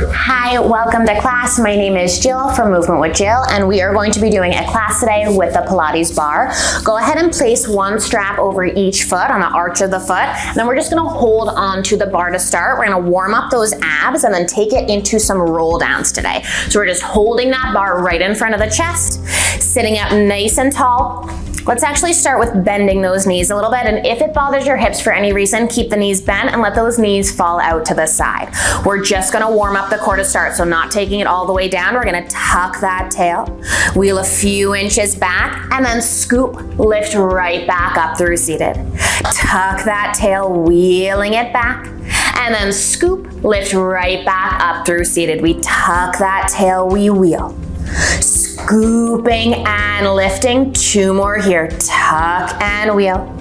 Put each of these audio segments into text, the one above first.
Hi, welcome to class. My name is Jill from Movement with Jill, and we are going to be doing a class today with the Pilates bar. Go ahead and place one strap over each foot on the arch of the foot, and then we're just gonna hold on to the bar to start. We're gonna warm up those abs and then take it into some roll downs today. So we're just holding that bar right in front of the chest, sitting up nice and tall. Let's actually start with bending those knees a little bit, and if it bothers your hips for any reason, keep the knees bent and let those knees fall out to the side. We're just gonna warm up the core to start, so not taking it all the way down. We're gonna tuck that tail, wheel a few inches back, and then scoop, lift right back up through seated. Tuck that tail, wheeling it back, and then scoop, lift right back up through seated. We tuck that tail, we wheel. Scooping and lifting, two more here. Tuck and wheel.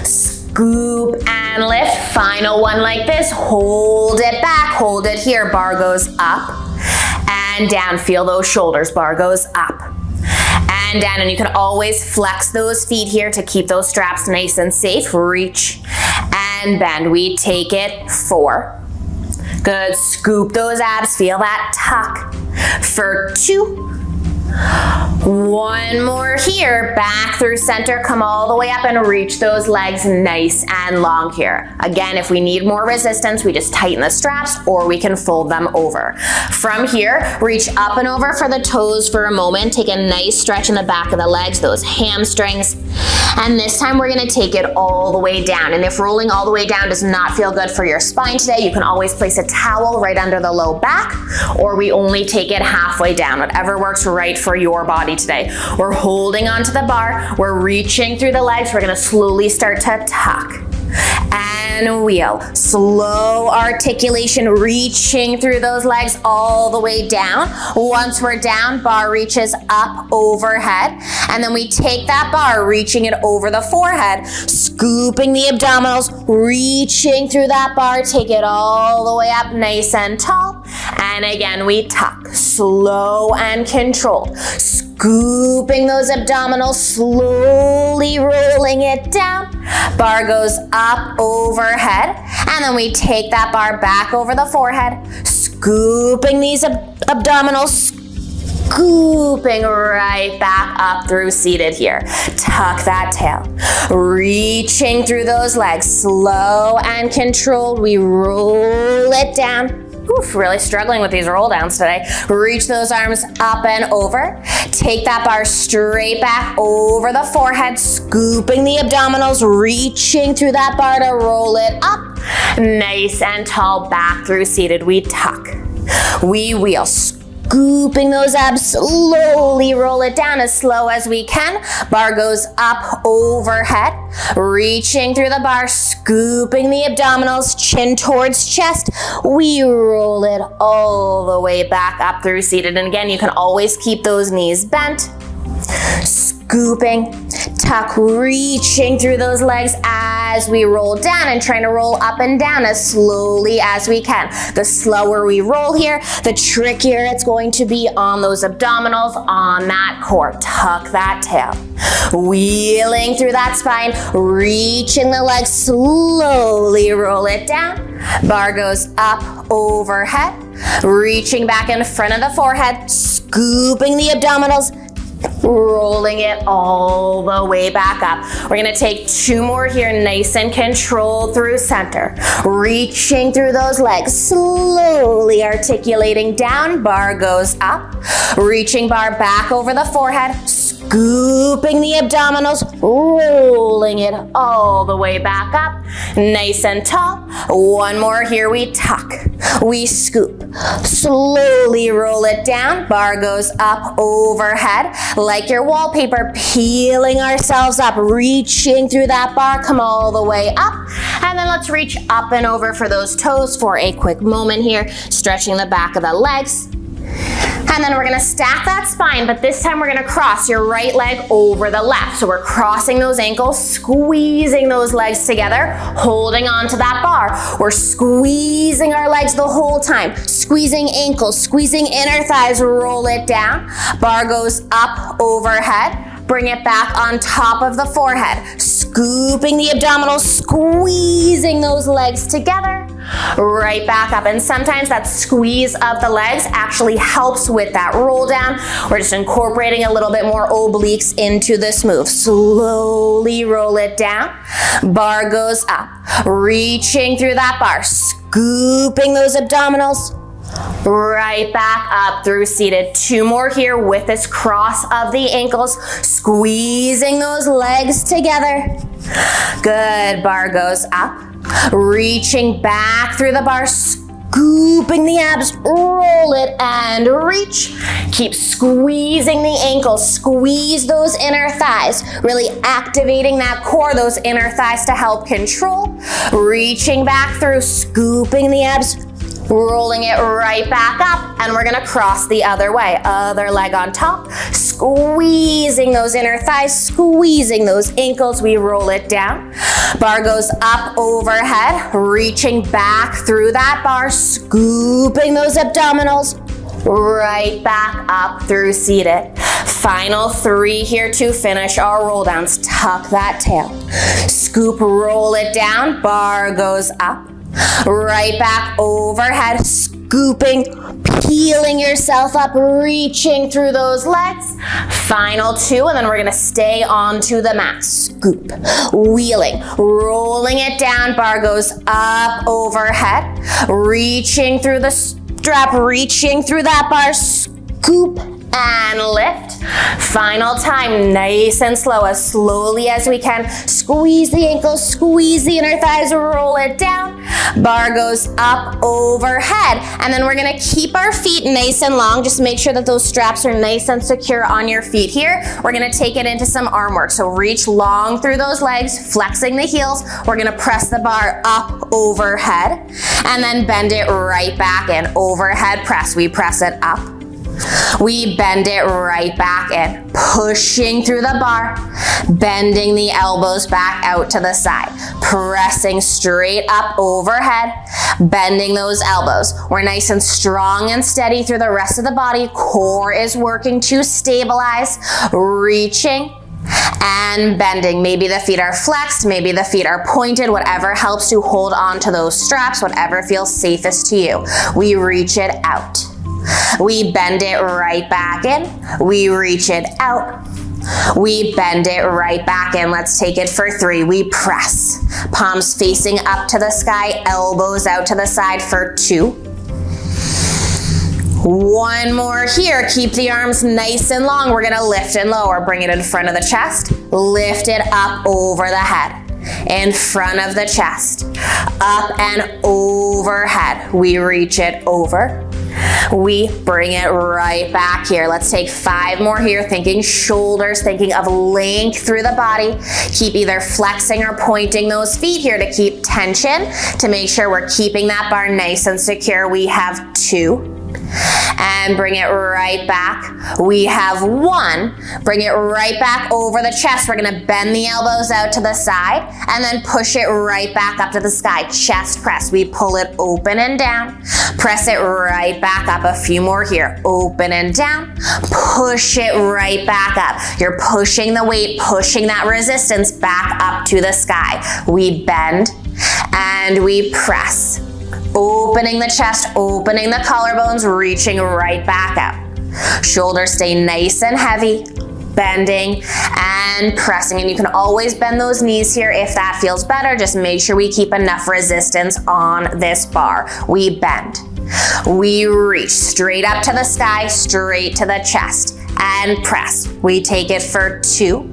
Scoop and lift, final one like this. Hold it back, hold it here. Bar goes up and down. Feel those shoulders, bar goes up and down. And you can always flex those feet here to keep those straps nice and safe. Reach and bend. We take it 4. Good, scoop those abs, feel that tuck for 2. One more here, back through center, come all the way up and reach those legs nice and long here. Again, if we need more resistance, we just tighten the straps or we can fold them over. From here, reach up and over for the toes for a moment. Take a nice stretch in the back of the legs, those hamstrings. And this time we're gonna take it all the way down. And if rolling all the way down does not feel good for your spine today, you can always place a towel right under the low back, or we only take it halfway down, whatever works right for your body today. We're holding onto the bar, we're reaching through the legs, we're gonna slowly start to tuck and wheel. Slow articulation, reaching through those legs all the way down. Once we're down, bar reaches up overhead, and then we take that bar, reaching it over the forehead, scooping the abdominals, reaching through that bar, take it all the way up nice and tall, and again we tuck, slow and controlled. Scooping those abdominals, slowly rolling it down. Bar goes up overhead, and then we take that bar back over the forehead, scooping these abdominals, scooping right back up through seated here. Tuck that tail, reaching through those legs, slow and controlled. We roll it down. Oof, really struggling with these roll downs today. Reach those arms up and over. Take that bar straight back over the forehead, scooping the abdominals, reaching through that bar to roll it up. Nice and tall, back through seated. We tuck, we wheel, scooping those abs, slowly roll it down as slow as we can. Bar goes up overhead, reaching through the bar, scooping the abdominals, chin towards chest. We roll it all the way back up through seated. And again, you can always keep those knees bent. Scooping, tuck, reaching through those legs as we roll down and trying to roll up and down as slowly as we can. The slower we roll here, the trickier it's going to be on those abdominals, on that core. Tuck that tail, wheeling through that spine, reaching the legs, slowly roll it down. Bar goes up overhead, reaching back in front of the forehead, scooping the abdominals, rolling it all the way back up. We're gonna take 2 more here, nice and controlled through center. Reaching through those legs, slowly articulating down, bar goes up. Reaching bar back over the forehead, scooping the abdominals, rolling it all the way back up. Nice and tall. One more here, we tuck, we scoop. Slowly roll it down, bar goes up overhead. Like your wallpaper, peeling ourselves up, reaching through that bar, come all the way up. And then let's reach up and over for those toes for a quick moment here, stretching the back of the legs. And then we're gonna stack that spine, but this time we're gonna cross your right leg over the left. So we're crossing those ankles, squeezing those legs together, holding on to that bar. We're squeezing our legs the whole time, squeezing ankles, squeezing inner thighs, roll it down. Bar goes up overhead. Bring it back on top of the forehead, scooping the abdominals, squeezing those legs together. right back up. And sometimes that squeeze of the legs actually helps with that roll down. We're just incorporating a little bit more obliques into this move. Slowly roll it down. Bar goes up, reaching through that bar, scooping those abdominals. Right back up through seated. 2 more here with this cross of the ankles, squeezing those legs together. Good, bar goes up, reaching back through the bar, scooping the abs, roll it and reach. Keep squeezing the ankles, squeeze those inner thighs, really activating that core, those inner thighs to help control. Reaching back through, scooping the abs, rolling it right back up, and we're gonna cross the other way. Other leg on top, squeezing those inner thighs, squeezing those ankles, we roll it down. Bar goes up overhead, reaching back through that bar, scooping those abdominals, right back up through seated. Final 3 here to finish our roll downs. Tuck that tail, scoop, roll it down, bar goes up, right back overhead, scooping, peeling yourself up, reaching through those legs. Final 2, and then we're gonna stay onto the mat. Scoop, wheeling, rolling it down, bar goes up overhead, reaching through the strap, reaching through that bar, scoop, and lift. Final time, nice and slow, as slowly as we can. Squeeze the ankles, squeeze the inner thighs, roll it down. Bar goes up overhead, and then we're gonna keep our feet nice and long. Just make sure that those straps are nice and secure on your feet here. We're gonna take it into some arm work. So reach long through those legs, flexing the heels. We're gonna press the bar up overhead, and then bend it right back in. Overhead press, we press it up. We bend it right back in, pushing through the bar, bending the elbows back out to the side, pressing straight up overhead, bending those elbows. We're nice and strong and steady through the rest of the body. Core is working to stabilize, reaching and bending. Maybe the feet are flexed, maybe the feet are pointed, whatever helps to hold on to those straps, whatever feels safest to you. We reach it out. We bend it right back in. We reach it out. We bend it right back in. Let's take it for 3. We press. Palms facing up to the sky, elbows out to the side for 2. 1 more here. Keep the arms nice and long. We're gonna lift and lower. Bring it in front of the chest. Lift it up over the head. In front of the chest. Up and overhead. We reach it over. We bring it right back here. Let's take 5 more here, thinking shoulders, thinking of length through the body. Keep either flexing or pointing those feet here to keep tension, to make sure we're keeping that bar nice and secure. We have 2. And bring it right back. We have 1. Bring it right back over the chest. We're gonna bend the elbows out to the side and then push it right back up to the sky. Chest press. We pull it open and down. Press it right back up. A few more here. Open and down. Push it right back up. You're pushing the weight, pushing that resistance back up to the sky. We bend and we press. Opening the chest, opening the collarbones, reaching right back up. Shoulders stay nice and heavy, bending and pressing. And you can always bend those knees here if that feels better. Just make sure we keep enough resistance on this bar. We bend. We reach straight up to the sky, straight to the chest, and press. We take it for 2.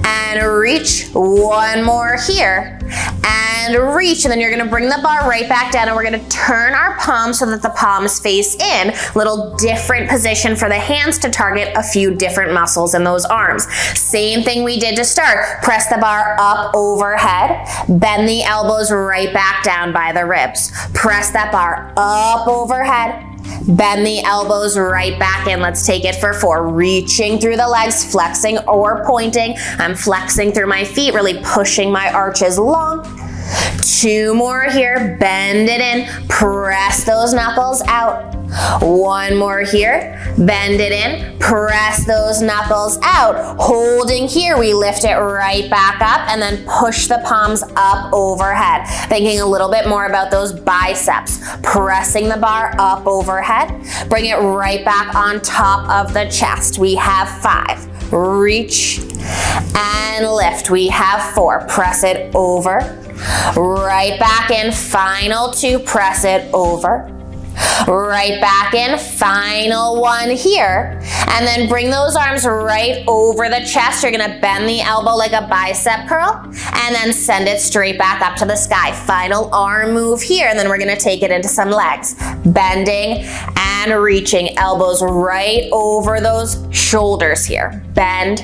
And reach. 1 more here. And reach. And then you're gonna bring the bar right back down, and we're gonna turn our palms so that the palms face in. Little different position for the hands to target a few different muscles in those arms. Same thing we did to start. Press the bar up overhead. Bend the elbows right back down by the ribs. Press that bar up overhead. Bend the elbows right back in. Let's take it for 4. Reaching through the legs, flexing or pointing. I'm flexing through my feet, really pushing my arches long. 2 more here, bend it in, press those knuckles out. 1 more here, bend it in, press those knuckles out. Holding here, we lift it right back up and then push the palms up overhead. Thinking a little bit more about those biceps. Pressing the bar up overhead, bring it right back on top of the chest. We have 5, reach and lift. We have 4, press it over, right back in, final 2, press it over. Right back in, final 1 here, and then bring those arms right over the chest. You're gonna bend the elbow like a bicep curl, and then send it straight back up to the sky. Final arm move here, and then we're gonna take it into some legs. Bending and reaching, elbows right over those shoulders here. Bend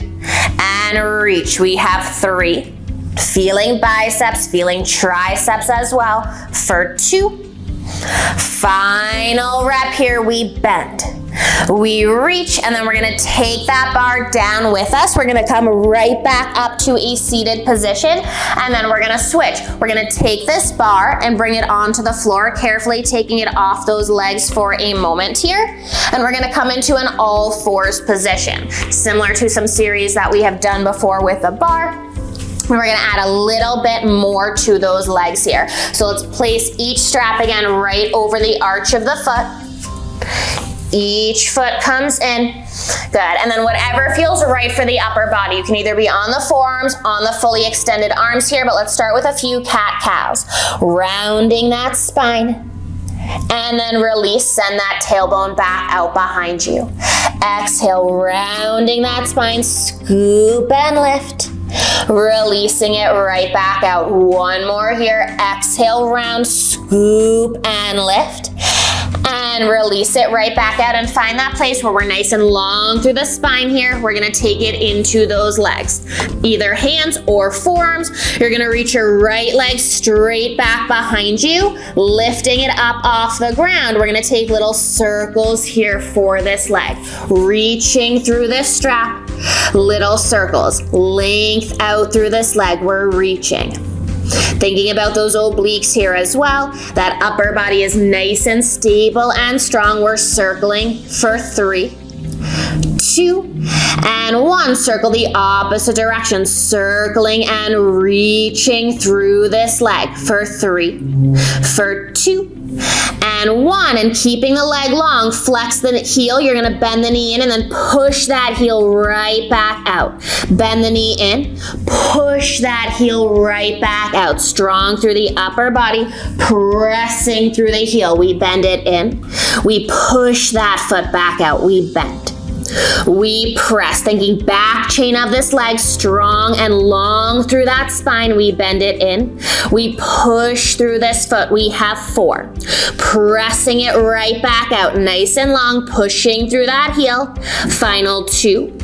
and reach. We have 3. Feeling biceps, feeling triceps as well for 2. Final rep here, we bend, we reach, and then we're gonna take that bar down with us. We're gonna come right back up to a seated position, and then we're gonna switch. We're gonna take this bar and bring it onto the floor, carefully taking it off those legs for a moment here, and we're gonna come into an all fours position, similar to some series that we have done before with the bar. We're gonna add a little bit more to those legs here. So let's place each strap again right over the arch of the foot. Each foot comes in. Good, and then whatever feels right for the upper body. You can either be on the forearms, on the fully extended arms here, but let's start with a few cat-cows. Rounding that spine. And then release, send that tailbone back out behind you. Exhale, rounding that spine, scoop and lift. Releasing it right back out. 1 more here. Exhale, round, scoop and lift. And release it right back out, and find that place where we're nice and long through the spine here. We're gonna take it into those legs. Either hands or forearms. You're gonna reach your right leg straight back behind you, lifting it up off the ground. We're gonna take little circles here for this leg. Reaching through this strap, little circles. Length out through this leg, we're reaching. Thinking about those obliques here as well. That upper body is nice and stable and strong. We're circling for 3, 2, and 1. Circle the opposite direction. Circling and reaching through this leg for 3, for 2, and 1. And keeping the leg long, flex the heel. You're gonna bend the knee in and then push that heel right back out. Bend the knee in, push that heel right back out. Strong through the upper body, pressing through the heel. We bend it in, we push that foot back out, we bend. We press, thinking back chain of this leg, strong and long through that spine. We bend it in. We push through this foot. We have 4. Pressing it right back out, nice and long, pushing through that heel. Final 2.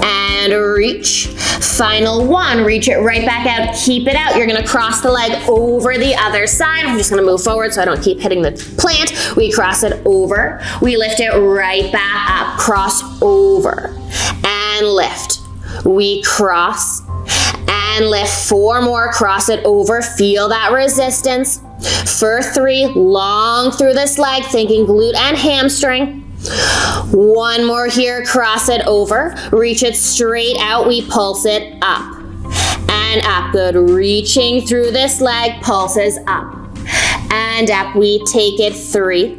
And reach. Final 1, reach it right back out, keep it out. You're gonna cross the leg over the other side. I'm just gonna move forward so I don't keep hitting the plant. We cross it over, we lift it right back up, cross over and lift. We cross and lift. 4 more, cross it over, feel that resistance. For 3, long through this leg, thinking glute and hamstring. 1 more here, cross it over, reach it straight out, we pulse it up and up. Good, reaching through this leg, pulses up and up. We take it 3,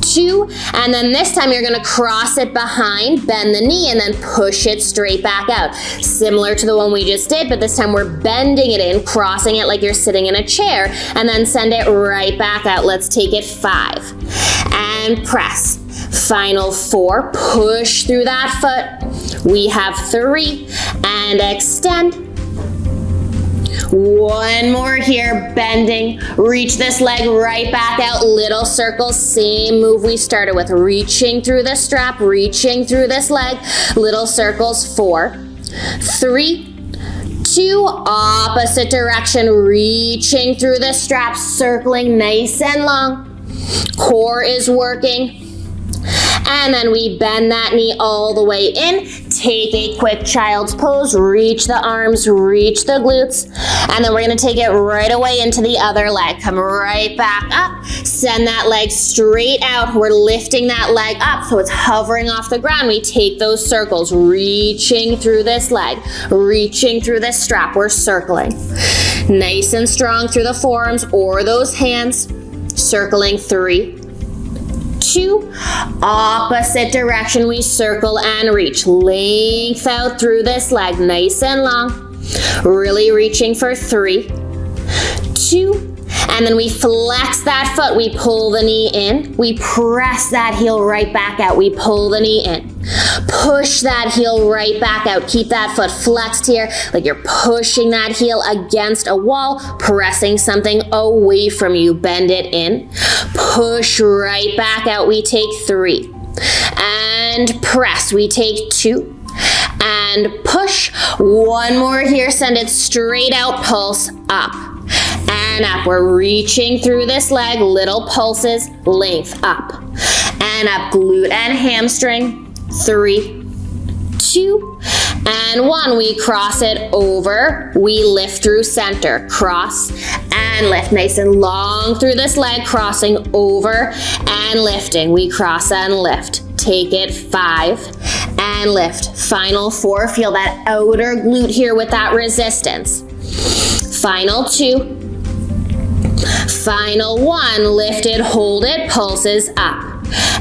2, and then this time you're gonna cross it behind, bend the knee, and then push it straight back out. Similar to the one we just did, but this time we're bending it in, crossing it like you're sitting in a chair, and then send it right back out. Let's take it 5, and press. Final 4, push through that foot. We have 3, and extend. 1 more here, bending. Reach this leg right back out, little circles, same move we started with. Reaching through the strap, reaching through this leg, little circles. 4, 3, 2, opposite direction, reaching through the strap, circling nice and long. Core is working. And then we bend that knee all the way in. Take a quick child's pose, reach the arms, reach the glutes. And then we're gonna take it right away into the other leg. Come right back up, send that leg straight out. We're lifting that leg up so it's hovering off the ground. We take those circles, reaching through this leg, reaching through this strap. We're circling. Nice and strong through the forearms or those hands. Circling 3, 2, opposite direction, we circle and reach. Length out through this leg, nice and long. Really reaching for 3, 2, and then we flex that foot, we pull the knee in, we press that heel right back out, we pull the knee in. Push that heel right back out. Keep that foot flexed here, like you're pushing that heel against a wall, pressing something away from you. Bend it in. Push right back out. We take 3. And press. We take 2. And push. One more here. Send it straight out. Pulse up. And up. We're reaching through this leg. Little pulses. Length up. And up. Glute and hamstring. 3, 2, and 1. We cross it over. We lift through center. Cross and lift. Nice and long through this leg. Crossing over and lifting. We cross and lift. Take it 5 and lift. Final 4. Feel that outer glute here with that resistance. Final 2. Final 1. Lift it, hold it, pulses up.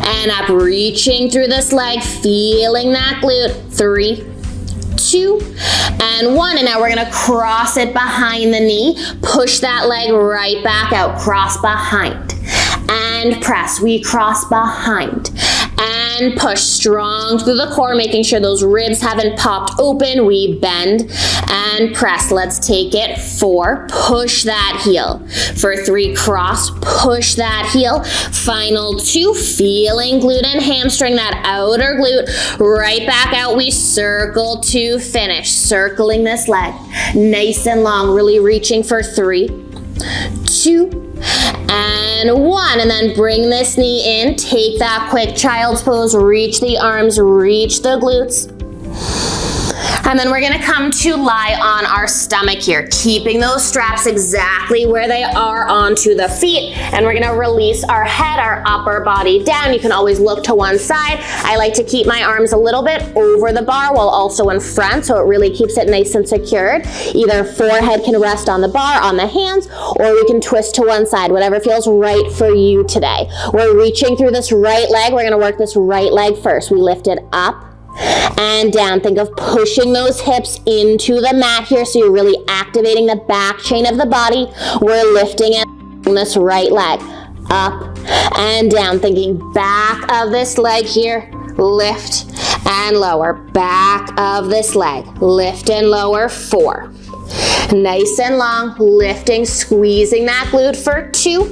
And up, reaching through this leg, feeling that glute. 3, 2, and 1. And now we're gonna cross it behind the knee. Push that leg right back out, cross behind. And press, we cross behind. And push strong through the core, making sure those ribs haven't popped open. We bend and press. Let's take it. 4, push that heel. For 3, cross, push that heel. Final 2, feeling glute and hamstring, that outer glute. Right back out, we circle to finish. Circling this leg, nice and long, really reaching for 3, 2, and 1. And then bring this knee in, take that quick child's pose, reach the arms, reach the glutes. And then we're gonna come to lie on our stomach here, keeping those straps exactly where they are onto the feet. And we're gonna release our head, our upper body down. You can always look to one side. I like to keep my arms a little bit over the bar while also in front, so it really keeps it nice and secured. Either forehead can rest on the bar, on the hands, or we can twist to one side, whatever feels right for you today. We're reaching through this right leg. We're gonna work this right leg first. We lift it up and down. Think of pushing those hips into the mat here, so you're really activating the back chain of the body. We're lifting it on this right leg, up and down, thinking back of this leg here, lift and lower, back of this leg, lift and lower. 4, nice and long, lifting, squeezing that glute for 2.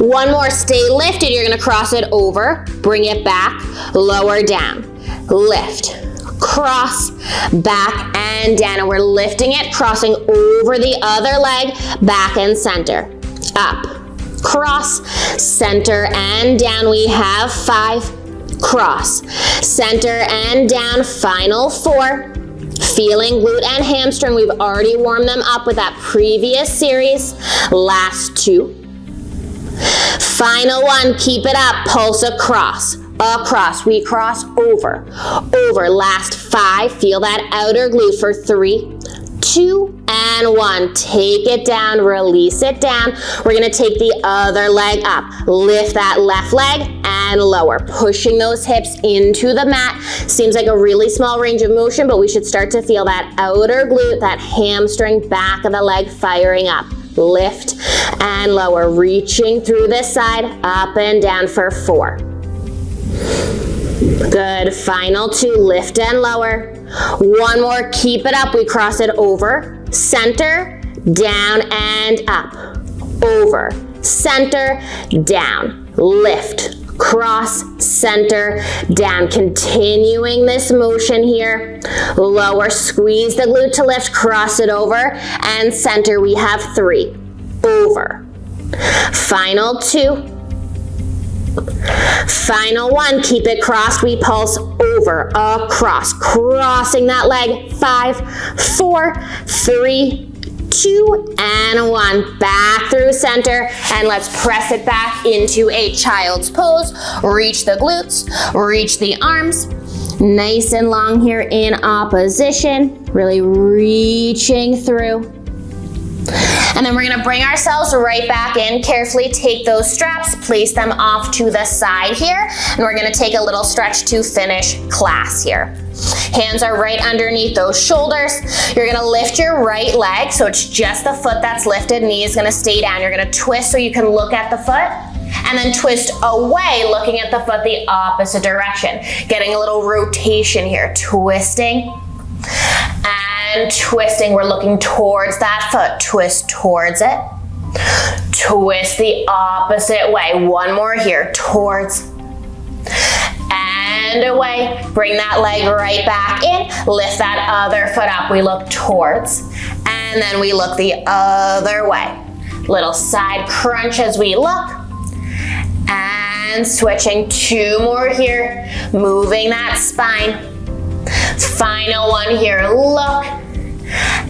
1 more, stay lifted. You're gonna cross it over, bring it back, lower down. Lift, cross, back and down. And we're lifting it, crossing over the other leg, back and center. Up, cross, center and down. We have 5, cross, center and down. Final 4. Feeling glute and hamstring. We've already warmed them up with that previous series. Last 2. Final 1, keep it up, pulse across. Across, we cross over, over. Last 5, feel that outer glute for 3, 2, and 1. Take it down, release it down. We're gonna take the other leg up. Lift that left leg and lower, pushing those hips into the mat. Seems like a really small range of motion, but we should start to feel that outer glute, that hamstring, back of the leg firing up. Lift and lower, reaching through this side, up and down for 4. Good, final 2, lift and lower. 1 more, keep it up, we cross it over, center, down and up. Over, center, down, lift, cross, center, down. Continuing this motion here. Lower, squeeze the glute to lift, cross it over, and center. We have 3, over. Final 2. Final one, keep it crossed. We pulse over, across, crossing that leg. 5, 4, 3, 2, and 1. Back through center, and let's press it back into a child's pose. Reach the glutes, reach the arms. Nice and long here in opposition, really reaching through. And then we're gonna bring ourselves right back in. Carefully take those straps, place them off to the side here, and we're gonna take a little stretch to finish class here. Hands are right underneath those shoulders. You're gonna lift your right leg, so it's just the foot that's lifted, knee is gonna stay down. You're gonna twist so you can look at the foot, and then twist away, looking at the foot the opposite direction. Getting a little rotation here, twisting and twisting. We're looking towards that foot, twist towards it. Twist the opposite way. One more here, towards and away. Bring that leg right back in. Lift that other foot up. We look towards, and then we look the other way. Little side crunch as we look. And switching, 2 more here, moving that spine. Final one here, look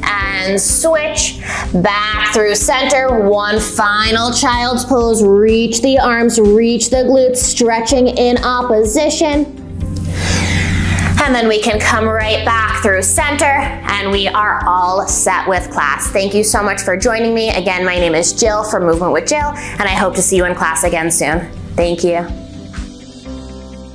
and switch, back through center. One final child's pose, reach the arms, reach the glutes, stretching in opposition. And then we can come right back through center, and we are all set with class. Thank you so much for joining me. Again, my name is Jill from Movement with Jill, and I hope to see you in class again soon. Thank you.